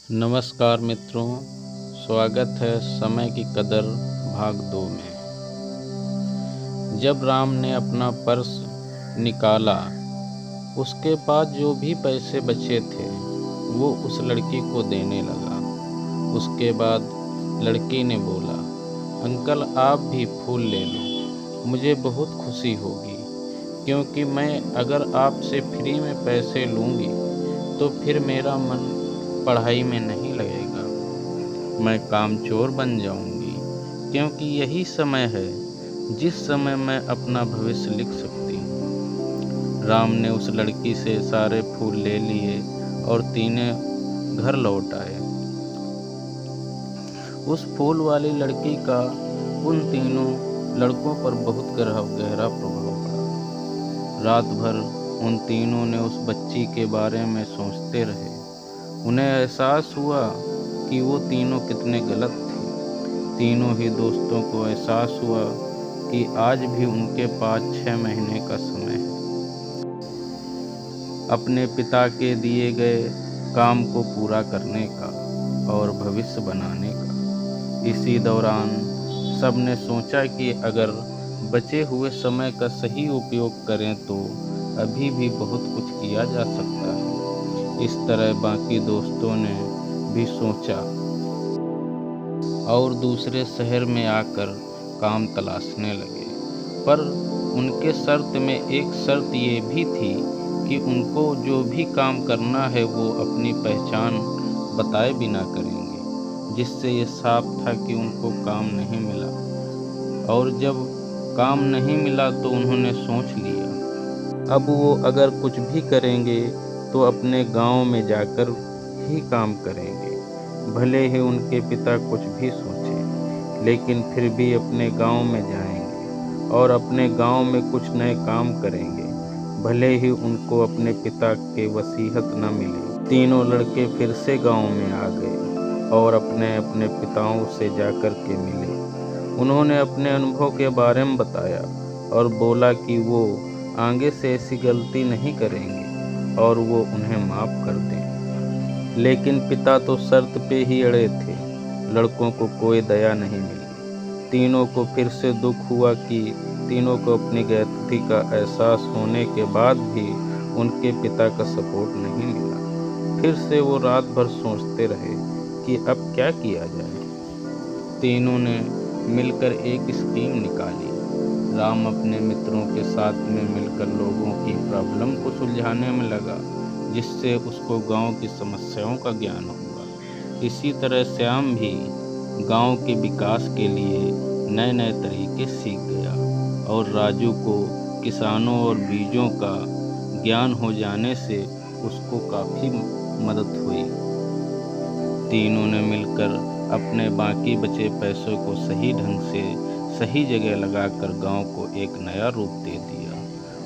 नमस्कार मित्रों, स्वागत है समय की कदर भाग 2 में। जब राम ने अपना पर्स निकाला, उसके बाद जो भी पैसे बचे थे वो उस लड़की को देने लगा। उसके बाद लड़की ने बोला, अंकल आप भी फूल ले लो, मुझे बहुत खुशी होगी, क्योंकि मैं अगर आपसे फ्री में पैसे लूँगी तो फिर मेरा मन पढ़ाई में नहीं लगेगा, मैं कामचोर बन जाऊंगी, क्योंकि यही समय है जिस समय मैं अपना भविष्य लिख सकती हूँ। राम ने उस लड़की से सारे फूल ले लिए और तीनों घर लौट आए। उस फूल वाली लड़की का उन तीनों लड़कों पर बहुत गहरा प्रभाव पड़ा। रात भर उन तीनों ने उस बच्ची के बारे में सोचते रहे। उन्हें एहसास हुआ कि वो तीनों कितने गलत थे। तीनों ही दोस्तों को एहसास हुआ कि आज भी उनके पास 6 महीने का समय है अपने पिता के दिए गए काम को पूरा करने का और भविष्य बनाने का। इसी दौरान सबने सोचा कि अगर बचे हुए समय का सही उपयोग करें तो अभी भी बहुत कुछ किया जा सकता है। इस तरह बाकी दोस्तों ने भी सोचा और दूसरे शहर में आकर काम तलाशने लगे। पर उनके शर्त में एक शर्त ये भी थी कि उनको जो भी काम करना है वो अपनी पहचान बताए बिना करेंगे, जिससे ये साफ था कि उनको काम नहीं मिला। और जब काम नहीं मिला तो उन्होंने सोच लिया अब वो अगर कुछ भी करेंगे तो अपने गांव में जाकर ही काम करेंगे। भले ही उनके पिता कुछ भी सोचें, लेकिन फिर भी अपने गांव में जाएंगे और अपने गांव में कुछ नए काम करेंगे, भले ही उनको अपने पिता के वसीयत न मिले। तीनों लड़के फिर से गांव में आ गए और अपने अपने पिताओं से जाकर के मिले। उन्होंने अपने अनुभव के बारे में बताया और बोला कि वो आगे से ऐसी गलती नहीं करेंगे और वो उन्हें माफ़ कर दें। लेकिन पिता तो शर्त पे ही अड़े थे। लड़कों को कोई दया नहीं मिली। तीनों को फिर से दुख हुआ कि तीनों को अपनी गलती का एहसास होने के बाद भी उनके पिता का सपोर्ट नहीं मिला। फिर से वो रात भर सोचते रहे कि अब क्या किया जाए। तीनों ने मिलकर एक स्कीम निकाली। राम अपने मित्रों के साथ में मिलकर लोगों की प्रॉब्लम को सुलझाने में लगा, जिससे उसको गांव की समस्याओं का ज्ञान हुआ। इसी तरह श्याम भी गांव के विकास के लिए नए नए तरीके सीख गया और राजू को किसानों और बीजों का ज्ञान हो जाने से उसको काफ़ी मदद हुई। तीनों ने मिलकर अपने बाकी बचे पैसों को सही ढंग से सही जगह लगाकर गांव को एक नया रूप दे दिया।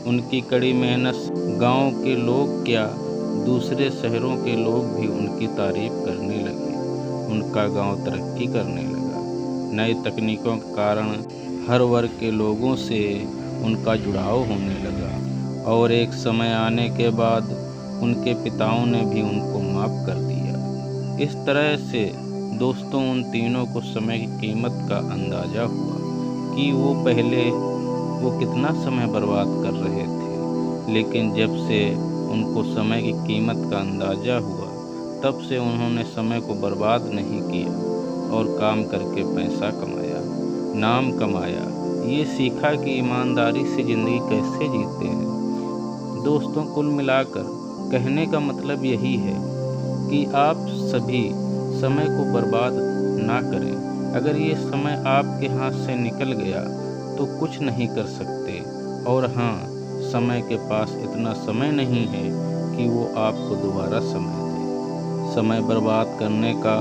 उनकी कड़ी मेहनत गांव के लोग क्या, दूसरे शहरों के लोग भी उनकी तारीफ करने लगे। उनका गांव तरक्की करने लगा। नई तकनीकों के कारण हर वर्ग के लोगों से उनका जुड़ाव होने लगा और एक समय आने के बाद उनके पिताओं ने भी उनको माफ़ कर दिया। इस तरह से दोस्तों उन तीनों को समय की कीमत का अंदाज़ा हुआ कि वो पहले कितना समय बर्बाद कर रहे थे, लेकिन जब से उनको समय की कीमत का अंदाज़ा हुआ तब से उन्होंने समय को बर्बाद नहीं किया और काम करके पैसा कमाया, नाम कमाया, ये सीखा कि ईमानदारी से ज़िंदगी कैसे जीते हैं। दोस्तों कुल मिलाकर कहने का मतलब यही है कि आप सभी समय को बर्बाद ना करें। अगर ये समय आपके हाथ से निकल गया तो कुछ नहीं कर सकते। और हाँ, समय के पास इतना समय नहीं है कि वो आपको दोबारा समय दे। समय बर्बाद करने का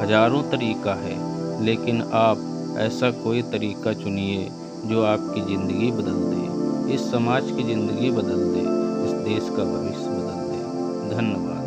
हजारों तरीका है, लेकिन आप ऐसा कोई तरीका चुनिए जो आपकी ज़िंदगी बदल दे, इस समाज की ज़िंदगी बदल दे, इस देश का भविष्य बदल दे। धन्यवाद।